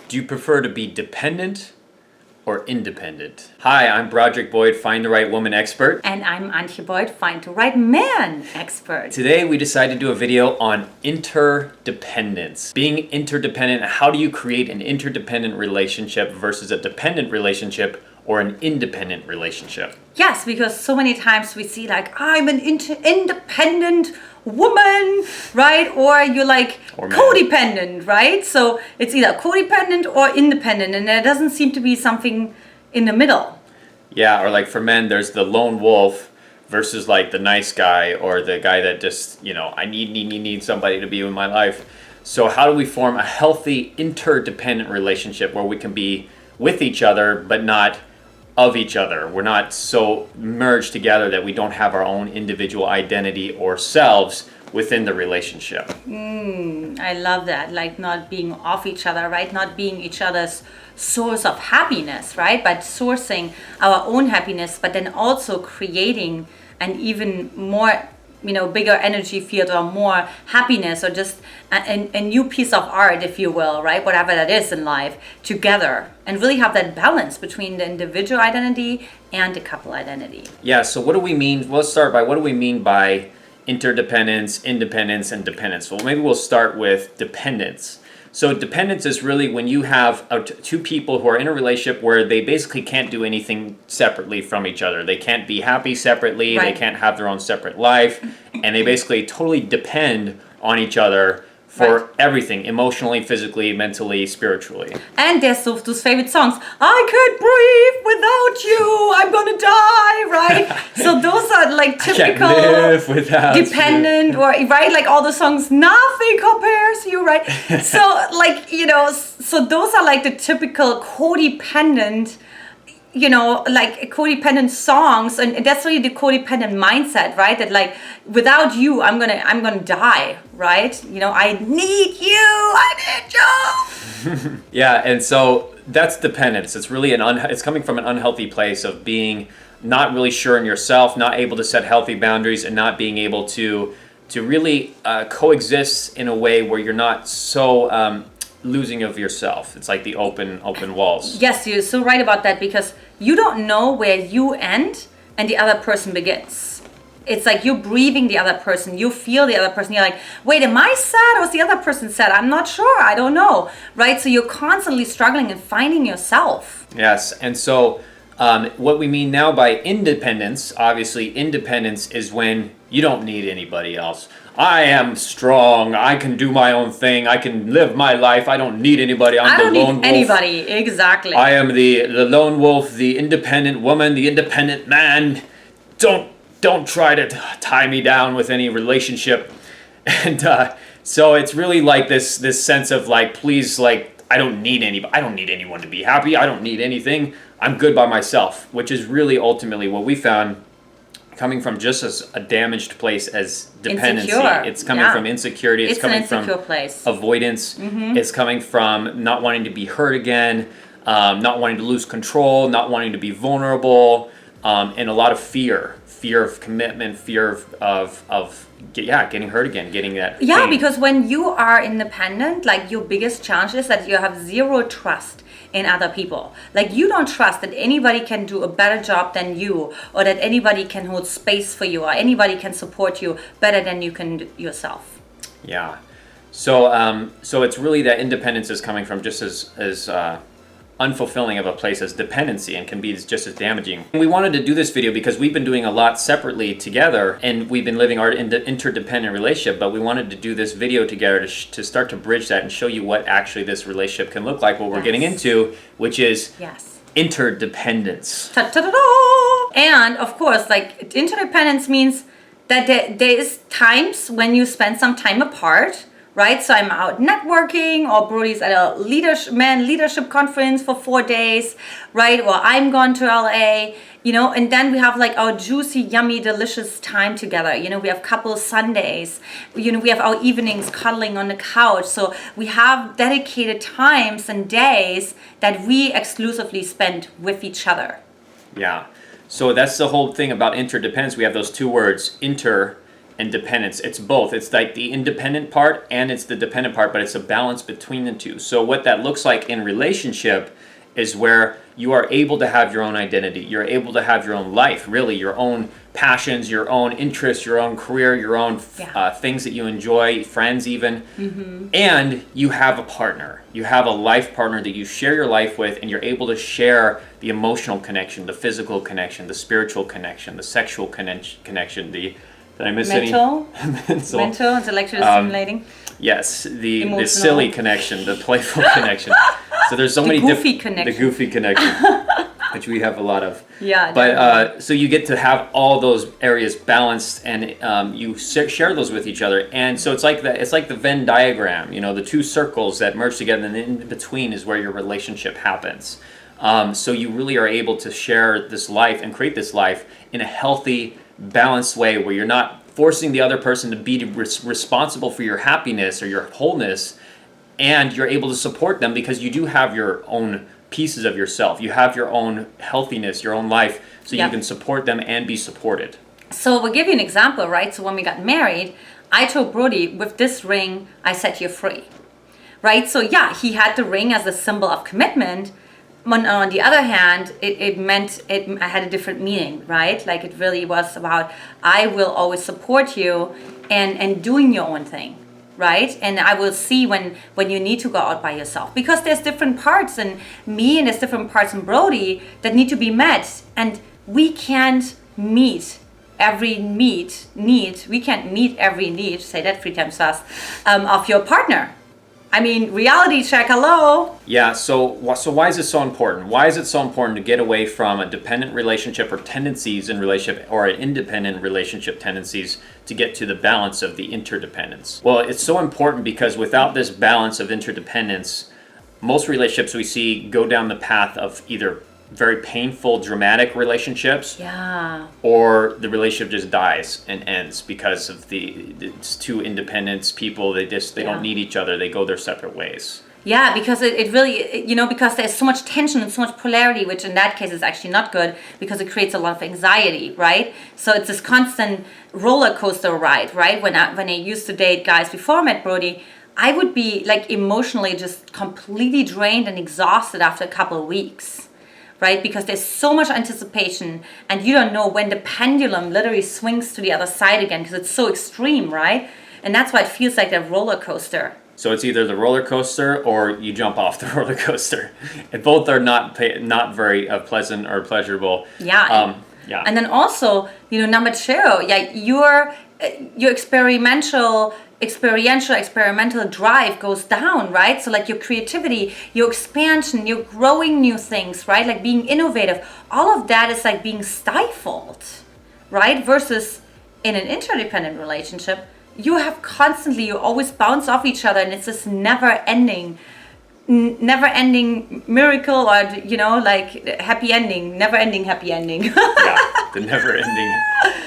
Do you prefer to be dependent or independent? Hi, I'm Broderick Boyd, Find the Right Woman expert. And I'm Antia Boyd, Find the Right Man expert. Today we decided to do a video on interdependence. Being interdependent, how do you create an interdependent relationship versus a dependent relationship or an independent relationship? Yes, because so many times we see like, I'm an independent woman, right? Or you're like codependent, right? So it's either codependent or independent, and there doesn't seem to be something in the middle. Yeah, or like for men, there's the lone wolf versus like the nice guy or the guy that just, I need somebody to be in my life. So how do we form a healthy interdependent relationship where we can be with each other but not of each other? We're not so merged together that we don't have our own individual identity or selves within the relationship. I love that, like not being off each other, right? Not being each other's source of happiness, right? But sourcing our own happiness, but then also creating an even more bigger energy field or more happiness, or just a new piece of art, if you will, right? Whatever that is in life, together, and really have that balance between the individual identity and the couple identity. Yeah, so what do we mean? Let's start by what do we mean by interdependence, independence, and dependence? Well, maybe we'll start with dependence. So dependence is really when you have two people who are in a relationship where they basically can't do anything separately from each other. They can't be happy separately, right. They can't have their own separate life, and they basically totally depend on each other for everything, emotionally, physically, mentally, spiritually. And there's those favorite songs, I can't breathe without you, I'm gonna die, right? So those are like typical dependent you. Or right, like all the songs, nothing compares to you, right? So like, so those are like the typical codependent, like codependent songs, and that's really the codependent mindset, right? That like, without you, I'm gonna die, right? I need you. Yeah, and so that's dependence. It's really it's coming from an unhealthy place of being not really sure in yourself, not able to set healthy boundaries, and not being able to really coexist in a way where you're not so losing of yourself. It's like the open walls. Yes, you're so right about that, because you don't know where you end and the other person begins. It's like you're breathing the other person, you feel the other person, you're like, wait, am I sad or is the other person sad? I'm not sure, I don't know, right? So you're constantly struggling and finding yourself. Yes, and so what we mean now by independence, obviously independence is when you don't need anybody else. I am strong, I can do my own thing, I can live my life, I don't need anybody, I'm the lone wolf. I don't need anybody, exactly. I am the lone wolf, the independent woman, the independent man. Don't try to tie me down with any relationship. And so it's really like this sense of like, please, like, I don't need anybody, I don't need anyone to be happy, I don't need anything, I'm good by myself, which is really ultimately what we found coming from just as a damaged place as dependency. Insecure. It's coming from insecurity, it's coming from place. Avoidance, it's coming from not wanting to be hurt again, not wanting to lose control, not wanting to be vulnerable, and a lot of fear of commitment, fear of getting hurt again, getting that pain. Because when you are independent, like your biggest challenge is that you have zero trust in other people. Like you don't trust that anybody can do a better job than you, or that anybody can hold space for you, or anybody can support you better than you can yourself. Yeah. So so it's really that independence is coming from just as unfulfilling of a place as dependency, and can be just as damaging. And we wanted to do this video because we've been doing a lot separately together, and we've been living our interdependent relationship, but we wanted to do this video together to start to bridge that and show you what actually this relationship can look like, what we're getting into, which is interdependence. Ta-ta-da-da! And of course, like interdependence means that there is times when you spend some time apart, right? So I'm out networking, or Brody's at a leadership conference for 4 days, right? Or I'm gone to LA, and then we have like our juicy, yummy, delicious time together. We have couple Sundays, we have our evenings cuddling on the couch. So we have dedicated times and days that we exclusively spend with each other. Yeah. So that's the whole thing about interdependence. We have those two words, inter and dependence. It's both. It's like the independent part and it's the dependent part, but it's a balance between the two. So what that looks like in relationship is where you are able to have your own identity. You're able to have your own life, really, your own passions, your own interests, your own career, your own things that you enjoy, friends even. And you have a partner. You have a life partner that you share your life with, and you're able to share the emotional connection, the physical connection, the spiritual connection, the sexual connection, did I miss mental, any? mental, intellectual stimulating. Yes, the silly connection, the playful connection. So there's so many connection. The goofy connection, which we have a lot of. Yeah. But so you get to have all those areas balanced, and you share those with each other. And so it's like the Venn diagram, the two circles that merge together, and in between is where your relationship happens. So you really are able to share this life and create this life in a healthy, balanced way where you're not forcing the other person to be responsible for your happiness or your wholeness, and you're able to support them because you do have your own pieces of yourself. You have your own healthiness, your own life, so you can support them and be supported. So we'll give you an example, right? So when we got married, I told Brody, with this ring, I set you free, right? So yeah, he had the ring as a symbol of commitment. On the other hand, it meant it had a different meaning, right? Like it really was about, I will always support you and doing your own thing, right? And I will see when you need to go out by yourself, because there's different parts in me and there's different parts in Brody that need to be met, and we can't meet every need, say that 3 times fast, of your partner. I mean, reality check, hello. Yeah, so why is it so important? Why is it so important to get away from a dependent relationship or tendencies in relationship, or an independent relationship tendencies, to get to the balance of the interdependence? Well, it's so important because without this balance of interdependence, most relationships we see go down the path of either very painful, dramatic relationships, or the relationship just dies and ends because of it's two independent people. They don't need each other. They go their separate ways. Yeah, because it really, because there's so much tension and so much polarity, which in that case is actually not good, because it creates a lot of anxiety, right? So it's this constant roller coaster ride, right? When I used to date guys before I met Brody, I would be like emotionally just completely drained and exhausted after a couple of weeks, right? Because there's so much anticipation, and you don't know when the pendulum literally swings to the other side again, because it's so extreme, right? And that's why it feels like a roller coaster. So it's either the roller coaster or you jump off the roller coaster. And both are not very pleasant or pleasurable. Yeah. And then also, number 2, your experiential drive goes down, right? So like your creativity, your expansion, you're growing new things, right? Like being innovative, all of that is like being stifled, right? Versus in an interdependent relationship, you always bounce off each other, and it's this never ending miracle, or like happy ending, never ending happy ending. Yeah, the never ending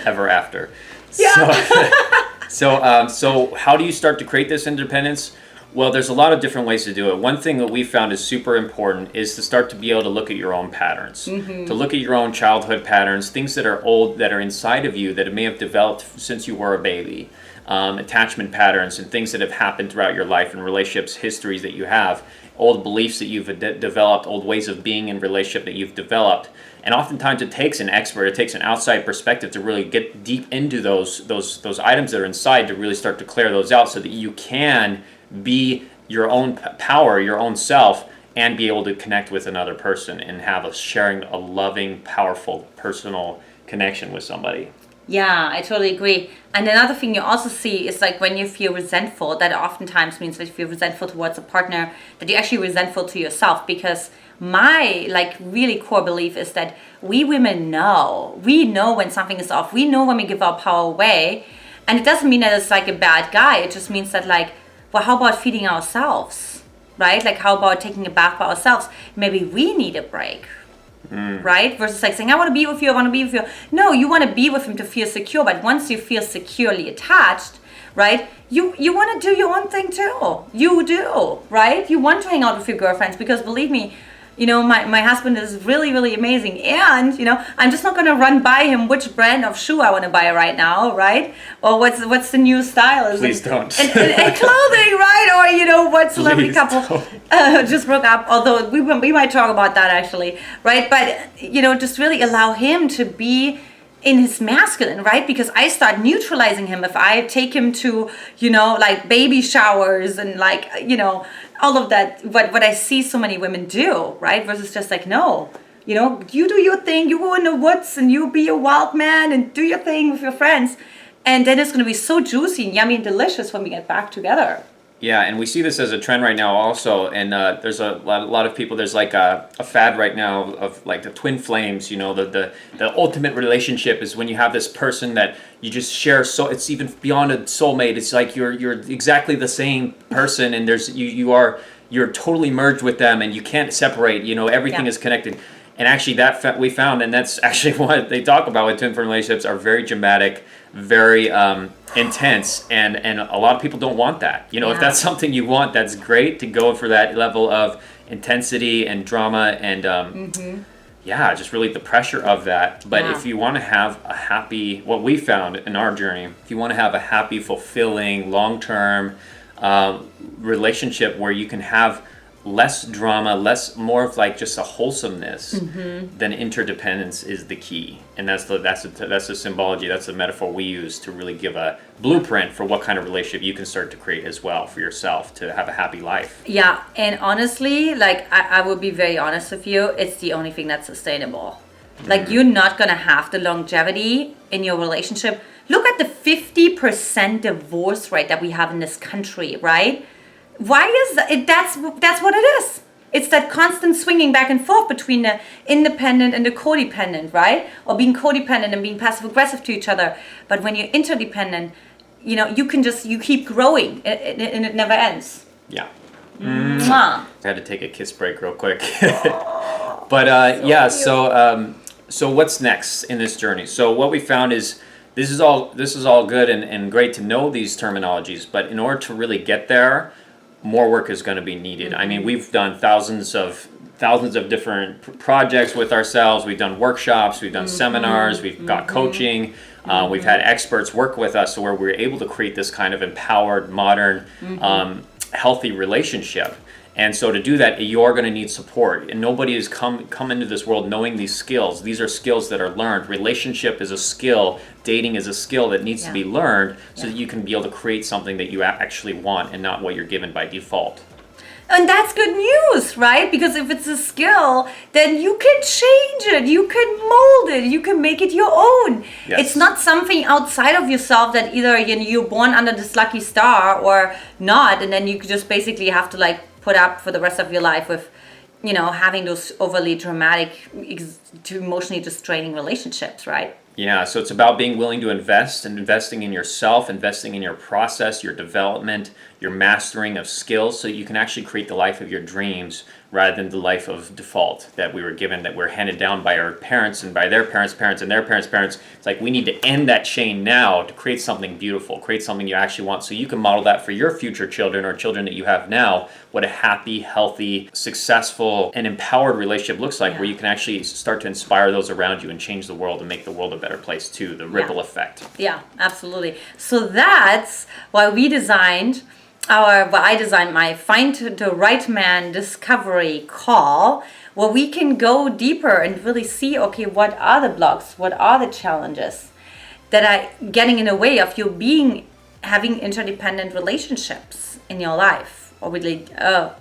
ever after. Yeah. So how do you start to create this independence? Well, there's a lot of different ways to do it. One thing that we found is super important is to start to be able to look at your own patterns, to look at your own childhood patterns, things that are old, that are inside of you, that may have developed since you were a baby, attachment patterns and things that have happened throughout your life, and relationships, histories that you have, old beliefs that you've developed, old ways of being in relationship that you've developed. And oftentimes it takes an expert, it takes an outside perspective to really get deep into those items that are inside, to really start to clear those out, so that you can be your own power, your own self, and be able to connect with another person and have sharing a loving, powerful, personal connection with somebody. Yeah, I totally agree. And another thing you also see is like when you feel resentful, that oftentimes means that you feel resentful towards a partner, that you're actually resentful to yourself, because my really core belief is that we women know when something is off. We know when we give our power away. And it doesn't mean that it's like a bad guy. It just means that well, how about feeding ourselves, right? Like how about taking a bath by ourselves? Maybe we need a break. Right? Versus like saying, I want to be with you, I want to be with you. No, you want to be with him to feel secure, but once you feel securely attached, right, you want to do your own thing too. You do, right? You want to hang out with your girlfriends, because believe me, my husband is really, really amazing. And, I'm just not going to run by him which brand of shoe I want to buy right now, right? Or what's the new style. Please don't. And clothing, right? Or, what celebrity couple just broke up. Although we might talk about that actually, right? But, just really allow him to be in his masculine, right? Because I start neutralizing him if I take him to, like baby showers and like, all of that, what I see so many women do, right? Versus just like, no, you do your thing, you go in the woods and you be a wild man and do your thing with your friends. And then it's going to be so juicy and yummy and delicious when we get back together. Yeah, and we see this as a trend right now also, and there's a lot of people, there's like a fad right now of like the twin flames, the ultimate relationship is when you have this person that you just share, so it's even beyond a soulmate, it's like you're exactly the same person, and you're totally merged with them, and you can't separate, everything is connected. And actually that we found, and that's actually what they talk about with twin flame relationships, are very dramatic, very intense, and a lot of people don't want that. If that's something you want, that's great to go for that level of intensity and drama and just really the pressure of that. But if you want to have a happy, what we found in our journey, if you want to have a happy, fulfilling, long-term relationship where you can have less drama, more of like just a wholesomeness, then interdependence is the key. And that's the symbology, that's the metaphor we use to really give a blueprint for what kind of relationship you can start to create as well for yourself to have a happy life. Yeah, and honestly, like I will be very honest with you, it's the only thing that's sustainable. Like you're not gonna have the longevity in your relationship. Look at the 50% divorce rate that we have in this country, right? Why is it? That's what it is. It's that constant swinging back and forth between the independent and the codependent, right? Or being codependent and being passive aggressive to each other. But when you're interdependent, you keep growing and it never ends. Yeah. Mwah. I had to take a kiss break real quick. But so what's next in this journey? So what we found is this is all good and great to know these terminologies, but in order to really get there, more work is going to be needed. I mean, we've done thousands of different projects with ourselves. We've done workshops, we've done seminars, we've got coaching, we've had experts work with us, so where we're able to create this kind of empowered, modern, healthy relationship. And so to do that, you're going to need support. And nobody has come into this world knowing these skills. These are skills that are learned. Relationship is a skill. Dating is a skill that needs to be learned so that you can be able to create something that you actually want and not what you're given by default. And that's good news, right? Because if it's a skill, then you can change it, you can mold it, you can make it your own. Yes. It's not something outside of yourself that either you're born under this lucky star or not, and then you just basically have to like put up for the rest of your life with, having those overly dramatic, to emotionally just draining relationships, right? Yeah, so it's about being willing to invest and investing in yourself, investing in your process, your development, your mastering of skills, so you can actually create the life of your dreams rather than the life of default that we were given, that we're handed down by our parents and by their parents' parents and their parents' parents. It's like we need to end that chain now to create something beautiful, create something you actually want, so you can model that for your future children or children that you have now, what a happy, healthy, successful, and empowered relationship looks like, where you can actually start to inspire those around you and change the world and make the world a better place too, the ripple effect. Yeah, absolutely. So that's why I designed my Find the Right Man Discovery Call, where we can go deeper and really see, okay, what are the blocks, what are the challenges that are getting in the way of you having interdependent relationships in your life, or really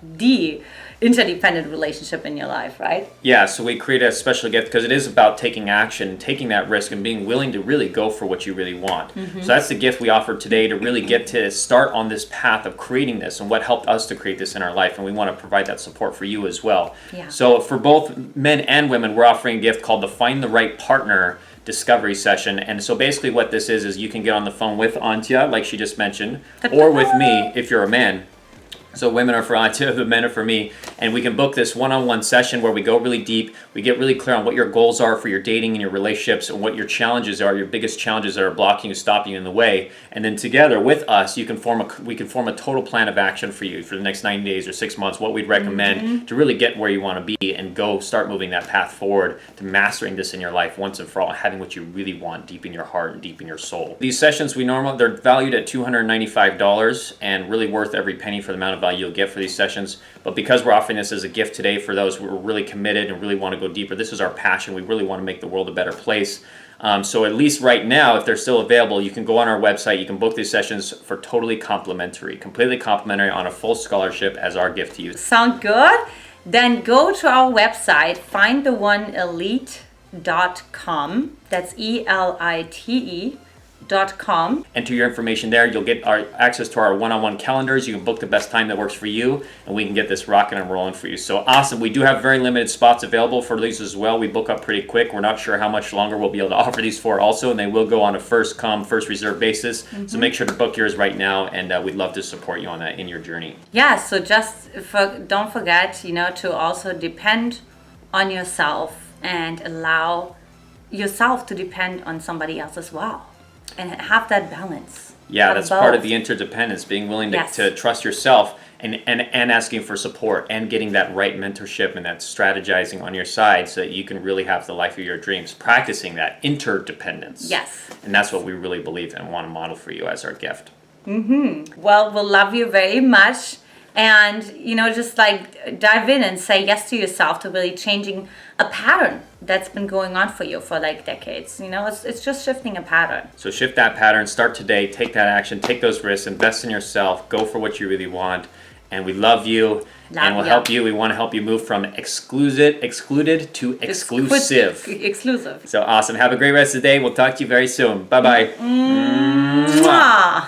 the interdependent relationship in your life, right? Yeah, so we create a special gift because it is about taking action, taking that risk, and being willing to really go for what you really want. So that's the gift we offer today, to really get to start on this path of creating this and what helped us to create this in our life, and we want to provide that support for you as well. Yeah. So for both men and women, we're offering a gift called the Find the Right Partner Discovery Session. And so basically what this is you can get on the phone with Antia, like she just mentioned, or with me if you're a man. So women are for Antia, the men are for me. And we can book this one-on-one session where we go really deep. We get really clear on what your goals are for your dating and your relationships and what your challenges are, your biggest challenges that are blocking you, stopping you in the way. And then together with us, we can form a total plan of action for you for the next 90 days or 6 months, what we'd recommend to really get where you want to be and go start moving that path forward to mastering this in your life once and for all, having what you really want deep in your heart and deep in your soul. These sessions, they're valued at $295 and really worth every penny for the amount of value you'll get for these sessions. But because we're offering this as a gift today for those who are really committed and really want to go deeper, this is our passion. We really want to make the world a better place. So at least right now, if they're still available, you can go on our website, you can book these sessions for totally complimentary, completely complimentary on a full scholarship as our gift to you. Sound good? Then go to our website, findoneelite.com. That's ELITE.com. Enter your information there. You'll get our access to our one-on-one calendars. You can book the best time that works for you, and we can get this rocking and rolling for you. So awesome. We do have very limited spots available for these as well. We book up pretty quick. We're not sure how much longer we'll be able to offer these for also, and they will go on a first come, first reserve basis. So make sure to book yours right now, and we'd love to support you on that in your journey. Yeah, so don't forget, to also depend on yourself and allow yourself to depend on somebody else as well. And have that balance. Yeah, that's part of the interdependence, being willing Yes. to trust yourself and asking for support and getting that right mentorship and that strategizing on your side so that you can really have the life of your dreams, practicing that interdependence. Yes. And that's what we really believe and want to model for you as our gift. Well, we'll love you very much. And, just like dive in and say yes to yourself to really changing a pattern that's been going on for you for like decades. It's just shifting a pattern. So shift that pattern, start today, take that action, take those risks, invest in yourself, go for what you really want. And we love you and we'll help you. We want to help you move from excluded to exclusive. Exclusive. So awesome. Have a great rest of the day. We'll talk to you very soon. Bye-bye. Mwah.